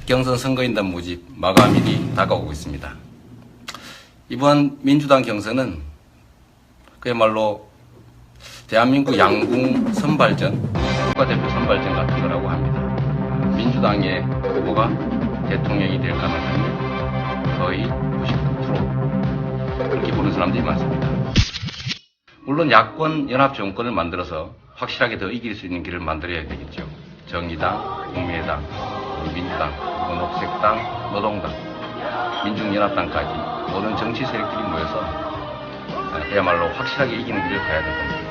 경선 선거인단 모집 마감일이 다가오고 있습니다. 이번 민주당 경선은 그야말로 대한민국 양궁 선발전, 국가대표 선발전 같은 거라고 합니다. 민주당의 후보가 대통령이 될 가능성이 거의 99% 그렇게 보는 사람들이 많습니다. 물론 야권 연합 정권을 만들어서 확실하게 더 이길 수 있는 길을 만들어야 되겠죠. 정의당, 국민의당, 민주당, 녹색당, 노동당, 민중연합당까지 모든 정치 세력들이 모여서 그야말로 확실하게 이기는 길을 가야 될 겁니다.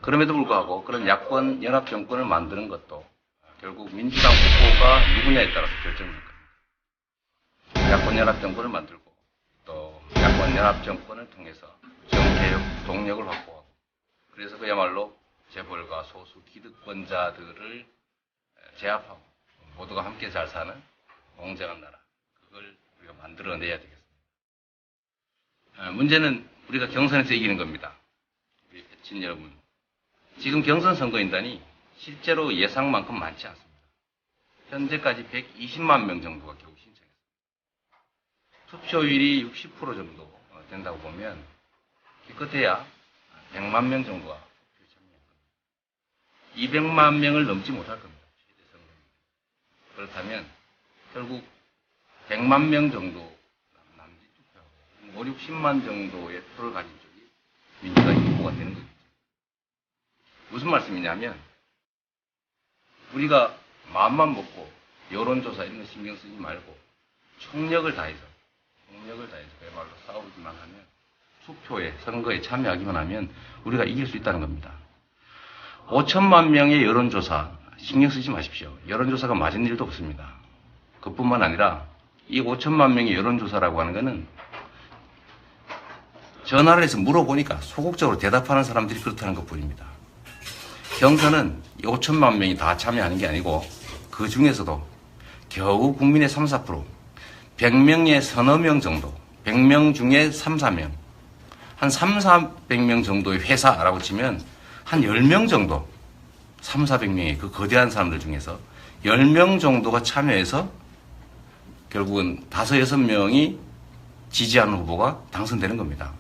그럼에도 불구하고 그런 야권 연합 정권을 만드는 것도 결국 민주당 후보가 누구냐에 따라서 결정될 겁니다. 야권 연합 정권을 만들고 또 야권 연합 정권을 통해서 정개혁 동력을 확보하고 그래서 그야말로 재벌과 소수 기득권자들을 제압하고 모두가 함께 잘 사는 공정한 나라, 그걸 우리가 만들어내야 되겠습니다. 문제는 우리가 경선에서 이기는 겁니다. 우리 패친 여러분, 지금 경선 선거인단이 실제로 예상만큼 많지 않습니다. 현재까지 120만 명 정도가 겨우 신청했습니다. 투표율이 60% 정도 된다고 보면 기껏해야 100만 명 정도가 참여할 겁니다. 200만 명을 넘지 못할 겁니다. 최대 선거입니다. 그렇다면 결국 100만 명 정도 남짓 투표하고 5, 60만 정도의 표를 가진 쪽이 민주당이 후보가 되는 거죠. 무슨 말씀이냐면 우리가 마음만 먹고 여론조사 이런 거 신경 쓰지 말고 총력을 다해서 그야말로 싸우기만 하면 투표에 선거에 참여하기만 하면 우리가 이길 수 있다는 겁니다. 5천만 명의 여론조사 신경 쓰지 마십시오. 여론조사가 맞은 일도 없습니다. 그뿐만 아니라 이 5천만 명의 여론조사라고 하는 것은 전화를 해서 물어보니까 소극적으로 대답하는 사람들이 그렇다는 것뿐입니다. 경선은 5천만 명이 다 참여하는 게 아니고 그 중에서도 겨우 국민의 3, 4%, 100명의 서너 명 정도, 100명 중에 3, 4명, 한 3, 400명 정도의 회사라고 치면 한 10명 정도, 3, 400명의 그 거대한 사람들 중에서 10명 정도가 참여해서 결국은 5, 6명이 지지하는 후보가 당선되는 겁니다.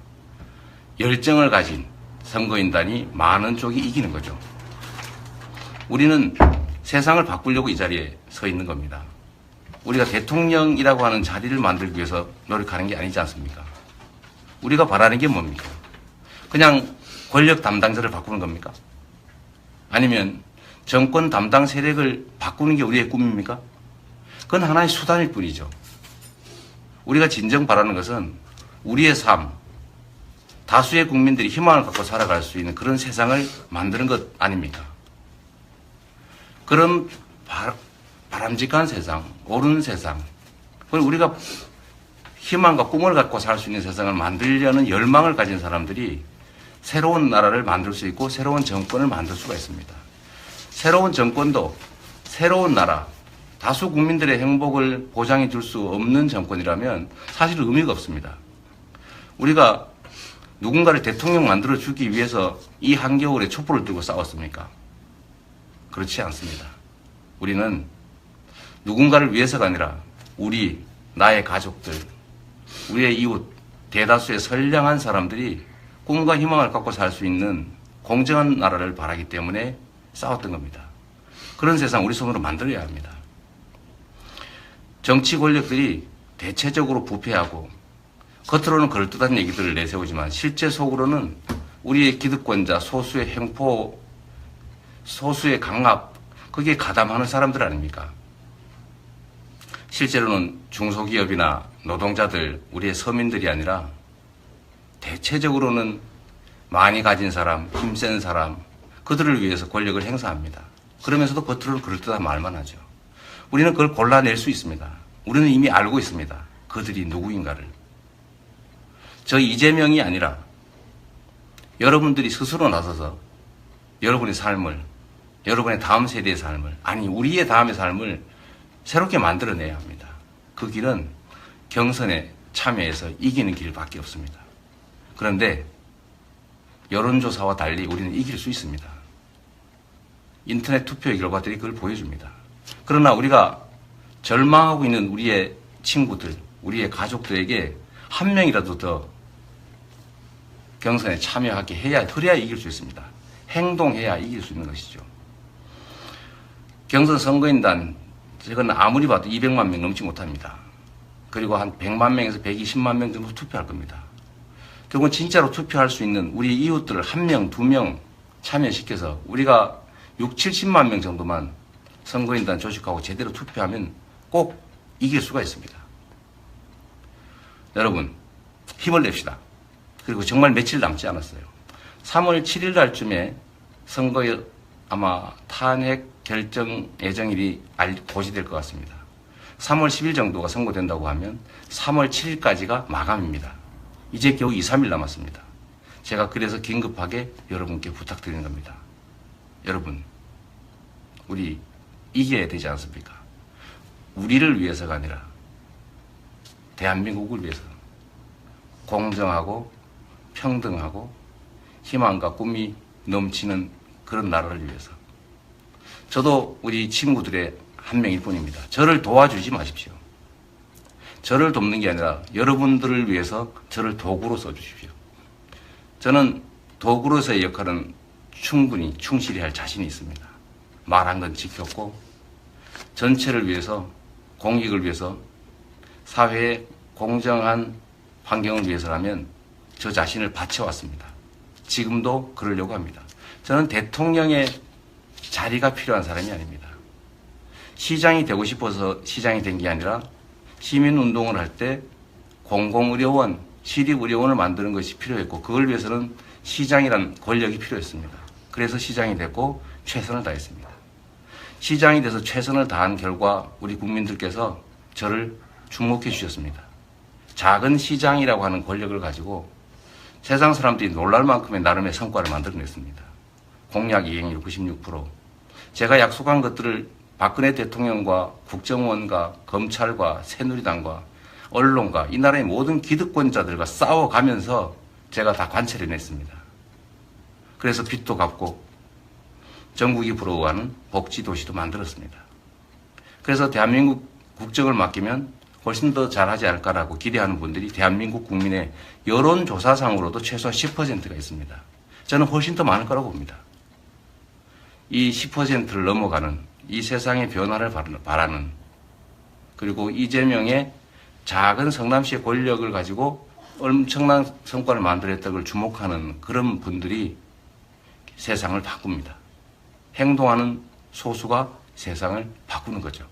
열정을 가진 선거인단이 많은 쪽이 이기는 거죠. 우리는 세상을 바꾸려고 이 자리에 서 있는 겁니다. 우리가 대통령이라고 하는 자리를 만들기 위해서 노력하는 게 아니지 않습니까? 우리가 바라는 게 뭡니까? 그냥 권력 담당자를 바꾸는 겁니까? 아니면 정권 담당 세력을 바꾸는 게 우리의 꿈입니까? 그건 하나의 수단일 뿐이죠. 우리가 진정 바라는 것은 우리의 삶, 다수의 국민들이 희망을 갖고 살아갈 수 있는 그런 세상을 만드는 것 아닙니까? 그런 바람직한 세상, 옳은 세상, 우리가 희망과 꿈을 갖고 살 수 있는 세상을 만들려는 열망을 가진 사람들이 새로운 나라를 만들 수 있고 새로운 정권을 만들 수가 있습니다. 새로운 정권도 새로운 나라, 다수 국민들의 행복을 보장해 줄 수 없는 정권이라면 사실 의미가 없습니다. 우리가 누군가를 대통령 만들어 주기 위해서 이 한겨울에 촛불을 들고 싸웠습니까? 그렇지 않습니다. 우리는 누군가를 위해서가 아니라 우리, 나의 가족들, 우리의 이웃, 대다수의 선량한 사람들이 꿈과 희망을 갖고 살 수 있는 공정한 나라를 바라기 때문에 싸웠던 겁니다. 그런 세상 우리 손으로 만들어야 합니다. 정치 권력들이 대체적으로 부패하고 겉으로는 그럴듯한 얘기들을 내세우지만 실제 속으로는 우리의 기득권자, 소수의 횡포, 소수의 강압, 거기에 가담하는 사람들 아닙니까? 실제로는 중소기업이나 노동자들, 우리의 서민들이 아니라 대체적으로는 많이 가진 사람, 힘센 사람, 그들을 위해서 권력을 행사합니다. 그러면서도 겉으로는 그럴듯한 말만 하죠. 우리는 그걸 골라낼 수 있습니다. 우리는 이미 알고 있습니다. 그들이 누구인가를. 저 이재명이 아니라 여러분들이 스스로 나서서 여러분의 삶을, 여러분의 다음 세대의 삶을, 아니 우리의 다음의 삶을 새롭게 만들어내야 합니다. 그 길은 경선에 참여해서 이기는 길밖에 없습니다. 그런데 여론조사와 달리 우리는 이길 수 있습니다. 인터넷 투표의 결과들이 그걸 보여줍니다. 그러나 우리가 절망하고 있는 우리의 친구들, 우리의 가족들에게 한 명이라도 더 경선에 참여하게 해야, 그래야 이길 수 있습니다. 행동해야 이길 수 있는 것이죠. 경선 선거인단, 저건 아무리 봐도 200만 명 넘지 못합니다. 그리고 한 100만 명에서 120만 명 정도 투표할 겁니다. 결국은 진짜로 투표할 수 있는 우리 이웃들을 한 명, 두 명 참여시켜서 우리가 6, 70만 명 정도만 선거인단 조직하고 제대로 투표하면 꼭 이길 수가 있습니다. 여러분, 힘을 냅시다. 그리고 정말 며칠 남지 않았어요. 3월 7일 날쯤에 선거에 아마 탄핵 결정 예정일이 고시될 것 같습니다. 3월 10일 정도가 선고된다고 하면 3월 7일까지가 마감입니다. 이제 겨우 2, 3일 남았습니다. 제가 그래서 긴급하게 여러분께 부탁드리는 겁니다. 여러분, 우리 이겨야 되지 않습니까? 우리를 위해서가 아니라 대한민국을 위해서 공정하고 평등하고 희망과 꿈이 넘치는 그런 나라를 위해서. 저도 우리 친구들의 한 명일 뿐입니다. 저를 도와주지 마십시오. 저를 돕는 게 아니라 여러분들을 위해서 저를 도구로 써주십시오. 저는 도구로서의 역할은 충분히 충실히 할 자신이 있습니다. 말한 건 지켰고 전체를 위해서, 공익을 위해서, 사회의 공정한 환경을 위해서라면 저 자신을 바쳐왔습니다. 지금도 그러려고 합니다. 저는 대통령의 자리가 필요한 사람이 아닙니다. 시장이 되고 싶어서 시장이 된 게 아니라 시민운동을 할 때 공공의료원, 시립의료원을 만드는 것이 필요했고 그걸 위해서는 시장이란 권력이 필요했습니다. 그래서 시장이 됐고 최선을 다했습니다. 시장이 돼서 최선을 다한 결과 우리 국민들께서 저를 주목해 주셨습니다. 작은 시장이라고 하는 권력을 가지고 세상 사람들이 놀랄 만큼의 나름의 성과를 만들어냈습니다. 공약 이행률 96%. 제가 약속한 것들을 박근혜 대통령과 국정원과 검찰과 새누리당과 언론과 이 나라의 모든 기득권자들과 싸워가면서 제가 다 관철해냈습니다. 그래서 빚도 갚고 전국이 부러워하는 복지도시도 만들었습니다. 그래서 대한민국 국정을 맡기면 훨씬 더 잘하지 않을까라고 기대하는 분들이 대한민국 국민의 여론조사상으로도 최소한 10%가 있습니다. 저는 훨씬 더 많을 거라고 봅니다. 이 10%를 넘어가는 이 세상의 변화를 바라는, 그리고 이재명의 작은 성남시의 권력을 가지고 엄청난 성과를 만들었다는 걸 주목하는 그런 분들이 세상을 바꿉니다. 행동하는 소수가 세상을 바꾸는 거죠.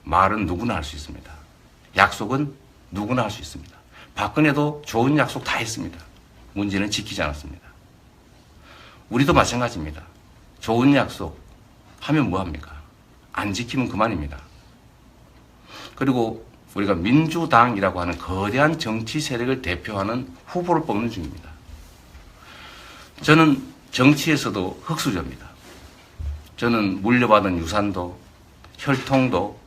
말은 누구나 할 수 있습니다. 약속은 누구나 할 수 있습니다. 박근혜도 좋은 약속 다 했습니다. 문제는 지키지 않았습니다. 우리도 마찬가지입니다. 좋은 약속 하면 뭐합니까? 안 지키면 그만입니다. 그리고 우리가 민주당이라고 하는 거대한 정치 세력을 대표하는 후보를 뽑는 중입니다. 저는 정치에서도 흙수저입니다. 저는 물려받은 유산도 혈통도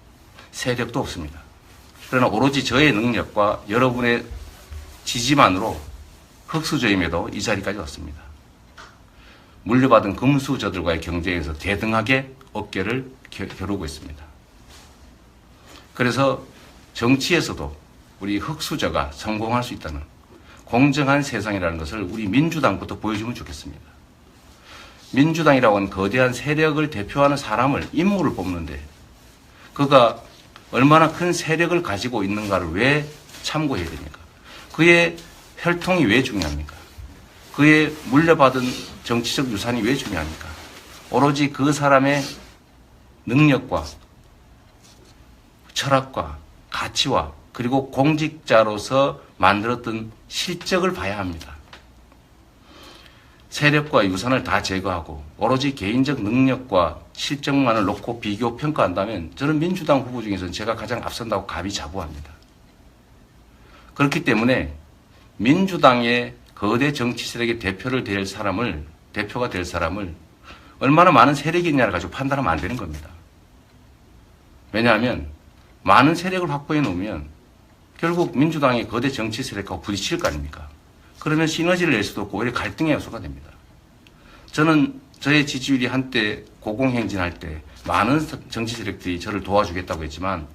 세력도 없습니다. 그러나 오로지 저의 능력과 여러분의 지지만으로 흙수저임에도 이 자리까지 왔습니다. 물려받은 금수저들과의 경쟁에서 대등하게 어깨를 겨루고 있습니다. 그래서 정치에서도 우리 흙수저가 성공할 수 있다는 공정한 세상이라는 것을 우리 민주당부터 보여주면 좋겠습니다. 민주당이라고 하는 거대한 세력을 대표하는 사람을, 인물을 뽑는데 그가 얼마나 큰 세력을 가지고 있는가를 왜 참고해야 됩니까? 그의 혈통이 왜 중요합니까? 그의 물려받은 정치적 유산이 왜 중요합니까? 오로지 그 사람의 능력과 철학과 가치와 그리고 공직자로서 만들었던 실적을 봐야 합니다. 세력과 유산을 다 제거하고 오로지 개인적 능력과 실적만을 놓고 비교 평가한다면 저는 민주당 후보 중에서는 제가 가장 앞선다고 가비자부합니다. 그렇기 때문에 민주당의 거대 정치 세력의 대표가 될 사람을 얼마나 많은 세력이 있냐를 가지고 판단하면 안 되는 겁니다. 왜냐하면 많은 세력을 확보해 놓으면 결국 민주당의 거대 정치 세력하고 부딪힐 거 아닙니까? 그러면 시너지를 낼 수도 없고 오히려 갈등의 요소가 됩니다. 저는 저의 지지율이 한때 고공행진할 때 많은 정치 세력들이 저를 도와주겠다고 했지만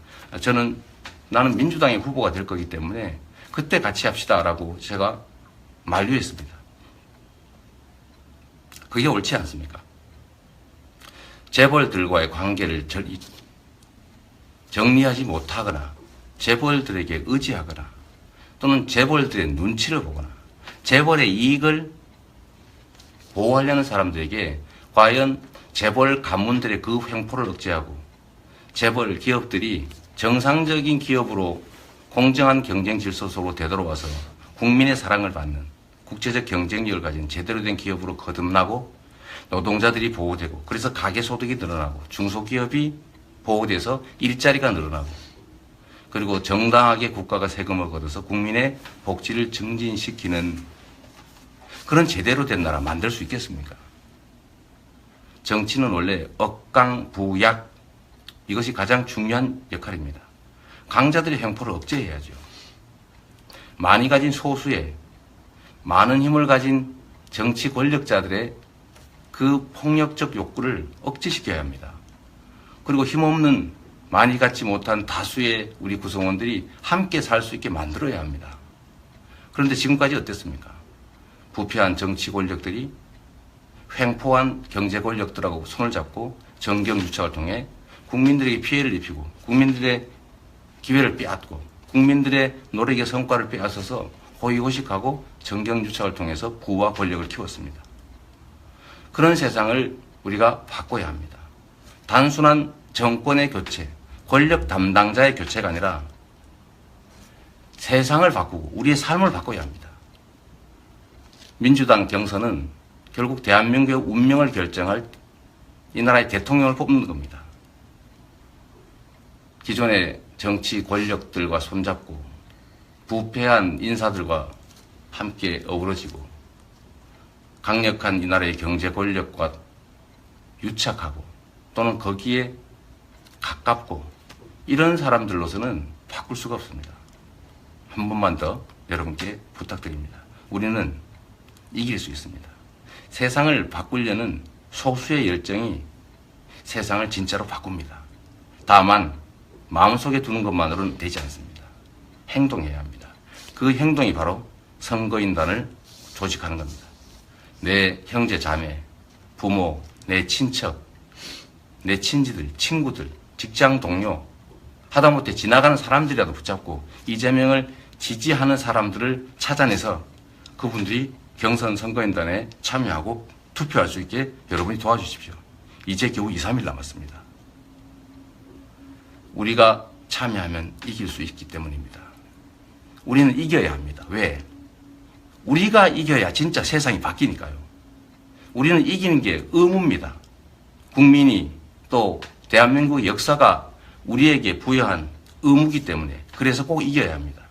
나는 민주당의 후보가 될 거기 때문에 그때 같이 합시다라고 제가 만류했습니다. 그게 옳지 않습니까? 재벌들과의 관계를 정리하지 못하거나 재벌들에게 의지하거나 또는 재벌들의 눈치를 보거나 재벌의 이익을 보호하려는 사람들에게 과연 재벌 가문들의 그 횡포를 억제하고 재벌 기업들이 정상적인 기업으로 공정한 경쟁 질서 속으로 되돌아와서 국민의 사랑을 받는 국제적 경쟁력을 가진 제대로 된 기업으로 거듭나고 노동자들이 보호되고 그래서 가계소득이 늘어나고 중소기업이 보호돼서 일자리가 늘어나고 그리고 정당하게 국가가 세금을 걷어서 국민의 복지를 증진시키는 그런 제대로 된 나라 만들 수 있겠습니까? 정치는 원래 억강부약 이것이 가장 중요한 역할입니다. 강자들의 횡포를 억제해야죠. 많이 가진 소수의 많은 힘을 가진 정치 권력자들의 그 폭력적 욕구를 억제시켜야 합니다. 그리고 힘없는 많이 갖지 못한 다수의 우리 구성원들이 함께 살 수 있게 만들어야 합니다. 그런데 지금까지 어땠습니까? 부패한 정치 권력들이 횡포한 경제 권력들하고 손을 잡고 정경유착을 통해 국민들에게 피해를 입히고 국민들의 기회를 빼앗고 국민들의 노력의 성과를 빼앗아서 호의호식하고 정경유착을 통해서 부와 권력을 키웠습니다. 그런 세상을 우리가 바꿔야 합니다. 단순한 정권의 교체, 권력 담당자의 교체가 아니라 세상을 바꾸고 우리의 삶을 바꿔야 합니다. 민주당 경선은 결국 대한민국의 운명을 결정할 이 나라의 대통령을 뽑는 겁니다. 기존의 정치 권력들과 손잡고 부패한 인사들과 함께 어우러지고 강력한 이 나라의 경제 권력과 유착하고 또는 거기에 가깝고 이런 사람들로서는 바꿀 수가 없습니다. 한 번만 더 여러분께 부탁드립니다. 우리는 이길 수 있습니다. 세상을 바꾸려는 소수의 열정이 세상을 진짜로 바꿉니다. 다만 마음속에 두는 것만으로는 되지 않습니다. 행동해야 합니다. 그 행동이 바로 선거인단을 조직하는 겁니다. 내 형제 자매, 부모, 내 친척, 내 친지들, 친구들, 직장 동료, 하다못해 지나가는 사람들이라도 붙잡고 이재명을 지지하는 사람들을 찾아내서 그분들이 경선 선거인단에 참여하고 투표할 수 있게 여러분이 도와주십시오. 이제 겨우 2, 3일 남았습니다. 우리가 참여하면 이길 수 있기 때문입니다. 우리는 이겨야 합니다. 왜? 우리가 이겨야 진짜 세상이 바뀌니까요. 우리는 이기는 게 의무입니다. 국민이 또 대한민국 역사가 우리에게 부여한 의무이기 때문에 그래서 꼭 이겨야 합니다.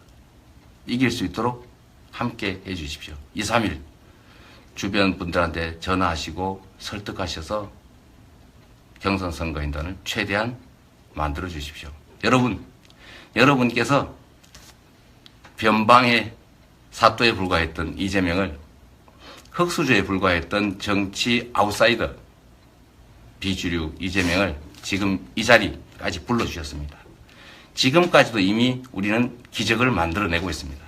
이길 수 있도록 함께 해 주십시오. 2, 3일 주변 분들한테 전화하시고 설득하셔서 경선 선거인단을 최대한 만들어 주십시오. 여러분께서 변방의 사또에 불과했던 이재명을 흑수저에 불과했던 정치 아웃사이더 비주류 이재명을 지금 이 자리까지 불러주셨습니다. 지금까지도 이미 우리는 기적을 만들어내고 있습니다.